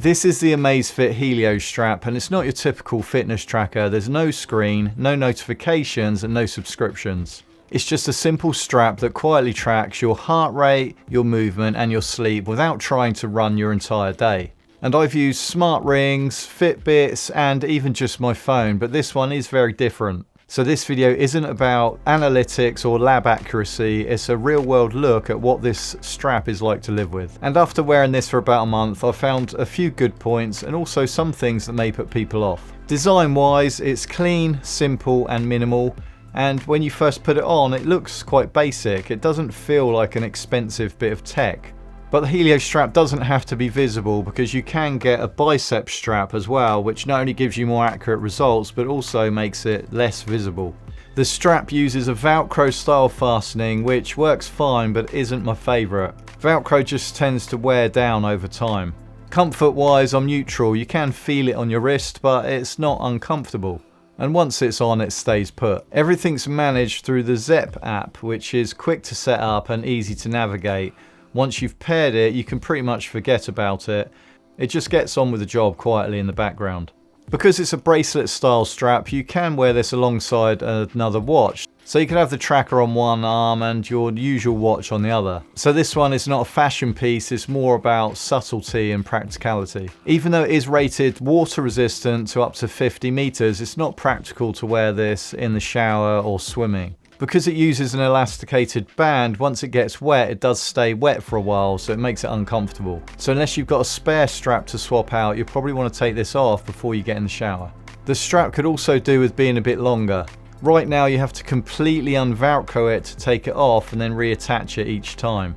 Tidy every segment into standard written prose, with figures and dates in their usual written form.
This is the Amazfit Helio strap, and it's not your typical fitness tracker. There's no screen, no notifications, and no subscriptions. It's just a simple strap that quietly tracks your heart rate, your movement, and your sleep without trying to run your entire day. And I've used smart rings, Fitbits, and even just my phone, but this one is very different. So this video isn't about analytics or lab accuracy, it's a real world look at what this strap is like to live with. And after wearing this for about a month, I found a few good points and also some things that may put people off. Design wise, it's clean, simple and minimal. And when you first put it on, it looks quite basic. It doesn't feel like an expensive bit of tech. But the Helio strap doesn't have to be visible because you can get a bicep strap as well, which not only gives you more accurate results, but also makes it less visible. The strap uses a Velcro style fastening, which works fine, but isn't my favourite. Velcro just tends to wear down over time. Comfort wise, I'm neutral. You can feel it on your wrist, but it's not uncomfortable. And once it's on, it stays put. Everything's managed through the Zepp app, which is quick to set up and easy to navigate. Once you've paired it, you can pretty much forget about it. It just gets on with the job quietly in the background. Because it's a bracelet style strap, you can wear this alongside another watch. So you can have the tracker on one arm and your usual watch on the other. So this one is not a fashion piece, it's more about subtlety and practicality. Even though it is rated water resistant to up to 50 meters, it's not practical to wear this in the shower or swimming. Because it uses an elasticated band, once it gets wet, it does stay wet for a while, so it makes it uncomfortable. So unless you've got a spare strap to swap out, you'll probably want to take this off before you get in the shower. The strap could also do with being a bit longer. Right now you have to completely unvelcro it to take it off and then reattach it each time.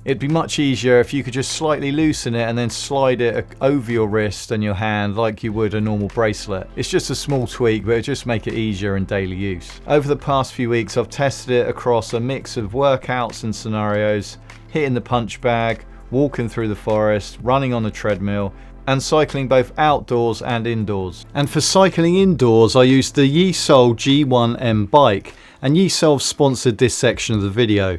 It'd be much easier if you could just slightly loosen it and then slide it over your wrist and your hand like you would a normal bracelet. It's just a small tweak, but it'll just make it easier in daily use. Over the past few weeks, I've tested it across a mix of workouts and scenarios, hitting the punch bag, walking through the forest, running on the treadmill, and cycling both outdoors and indoors. And for cycling indoors, I used the Yeesol G1M bike, and Yeesol sponsored this section of the video.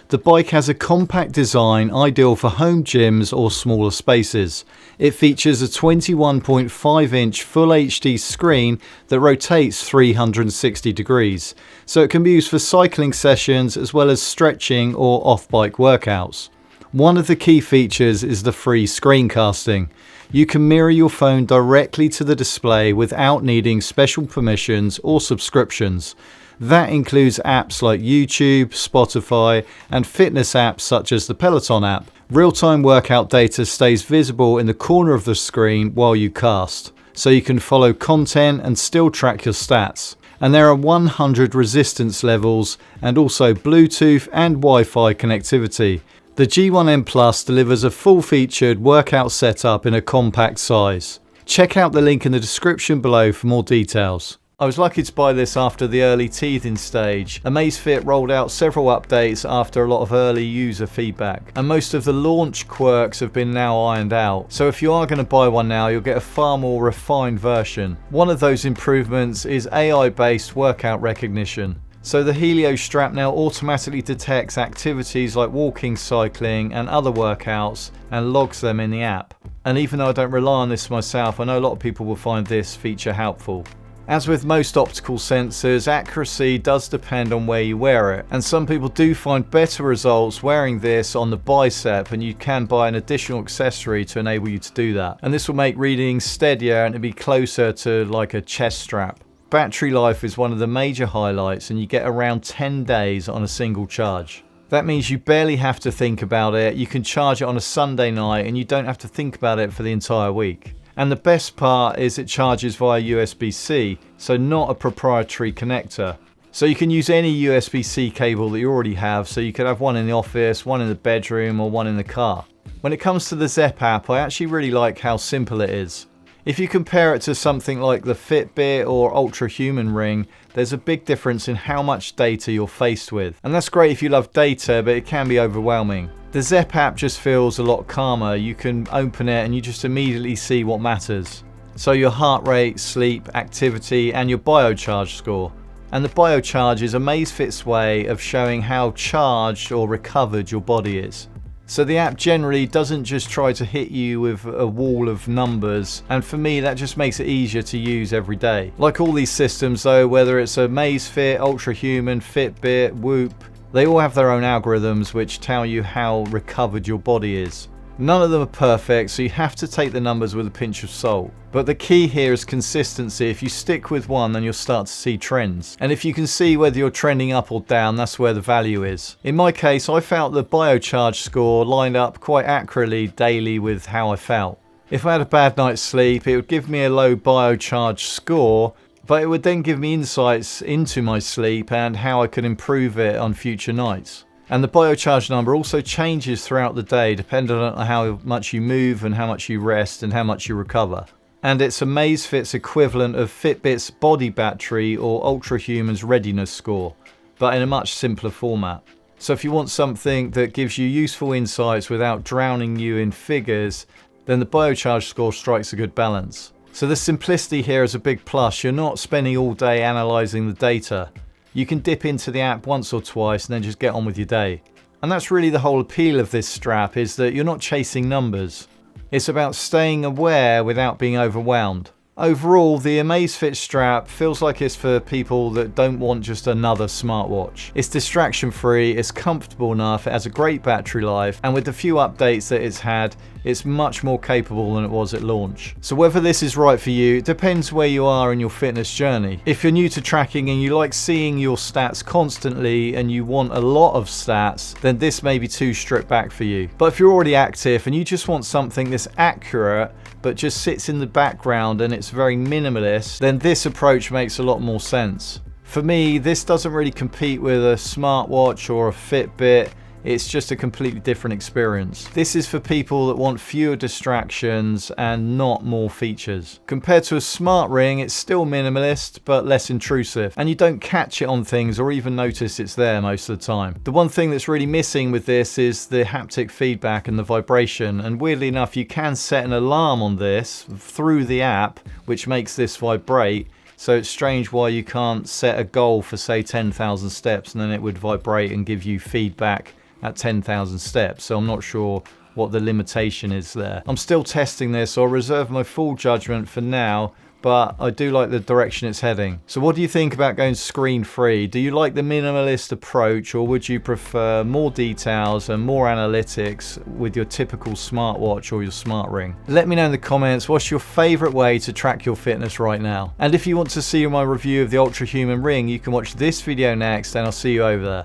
The bike has a compact design ideal for home gyms or smaller spaces. It features a 21.5-inch Full HD screen that rotates 360 degrees, so it can be used for cycling sessions as well as stretching or off-bike workouts. One of the key features is the free screencasting. You can mirror your phone directly to the display without needing special permissions or subscriptions. That includes apps like YouTube, Spotify, and fitness apps such as the Peloton app. Real-time workout data stays visible in the corner of the screen while you cast, so you can follow content and still track your stats. And there are 100 resistance levels and also Bluetooth and Wi-Fi connectivity. The G1M Plus delivers a full-featured workout setup in a compact size. Check out the link in the description below for more details. I was lucky to buy this after the early teething stage. Amazfit rolled out several updates after a lot of early user feedback, and most of the launch quirks have been now ironed out. So if you are going to buy one now, you'll get a far more refined version. One of those improvements is AI-based workout recognition. So the Helio strap now automatically detects activities like walking, cycling and other workouts and logs them in the app. And even though I don't rely on this myself, I know a lot of people will find this feature helpful. As with most optical sensors, accuracy does depend on where you wear it, and some people do find better results wearing this on the bicep, and you can buy an additional accessory to enable you to do that. And this will make reading steadier and it'll be closer to like a chest strap. Battery life is one of the major highlights, and you get around 10 days on a single charge. That means you barely have to think about it. You can charge it on a Sunday night and you don't have to think about it for the entire week. And the best part is it charges via USB-C, so not a proprietary connector. So you can use any USB-C cable that you already have, so you could have one in the office, one in the bedroom, or one in the car. When it comes to the Zepp app, I actually really like how simple it is. If you compare it to something like the Fitbit or Ultra Human Ring, there's a big difference in how much data you're faced with. And that's great if you love data, but it can be overwhelming. The Zepp app just feels a lot calmer. You can open it and you just immediately see what matters. So your heart rate, sleep, activity, and your biocharge score. And the biocharge is Amazfit's way of showing how charged or recovered your body is. So the app generally doesn't just try to hit you with a wall of numbers, and for me that just makes it easier to use every day. Like all these systems though, whether it's a Amazfit, Ultrahuman, Fitbit, Whoop, they all have their own algorithms which tell you how recovered your body is. None of them are perfect, so you have to take the numbers with a pinch of salt. But the key here is consistency. If you stick with one, then you'll start to see trends. And if you can see whether you're trending up or down, that's where the value is. In my case, I felt the biocharge score lined up quite accurately daily with how I felt. If I had a bad night's sleep, it would give me a low biocharge score, but it would then give me insights into my sleep and how I could improve it on future nights. And the biocharge number also changes throughout the day depending on how much you move and how much you rest and how much you recover. And it's Amazfit's equivalent of Fitbit's body battery or Ultrahuman's readiness score, but in a much simpler format. So if you want something that gives you useful insights without drowning you in figures, then the biocharge score strikes a good balance. So the simplicity here is a big plus. You're not spending all day analysing the data. You can dip into the app once or twice and then just get on with your day. And that's really the whole appeal of this strap, is that you're not chasing numbers. It's about staying aware without being overwhelmed. Overall, the Amazfit strap feels like it's for people that don't want just another smartwatch. It's distraction free, it's comfortable enough, it has a great battery life, and with the few updates that it's had, it's much more capable than it was at launch. So whether this is right for you, it depends where you are in your fitness journey. If you're new to tracking and you like seeing your stats constantly and you want a lot of stats, then this may be too stripped back for you. But if you're already active and you just want something that's accurate but just sits in the background and it's very minimalist, then this approach makes a lot more sense. For me, this doesn't really compete with a smartwatch or a Fitbit. It's just a completely different experience. This is for people that want fewer distractions and not more features. Compared to a smart ring, it's still minimalist, but less intrusive. And you don't catch it on things or even notice it's there most of the time. The one thing that's really missing with this is the haptic feedback and the vibration. And weirdly enough, you can set an alarm on this through the app, which makes this vibrate. So it's strange why you can't set a goal for say 10,000 steps and then it would vibrate and give you feedback at 10,000 steps. So I'm not sure what the limitation is there. I'm still testing this, so I'll reserve my full judgment for now, but I do like the direction it's heading. So what do you think about going screen free? Do you like the minimalist approach, or would you prefer more details and more analytics with your typical smartwatch or your smart ring? Let me know in the comments, what's your favorite way to track your fitness right now? And if you want to see my review of the Ultrahuman ring, you can watch this video next, and I'll see you over there.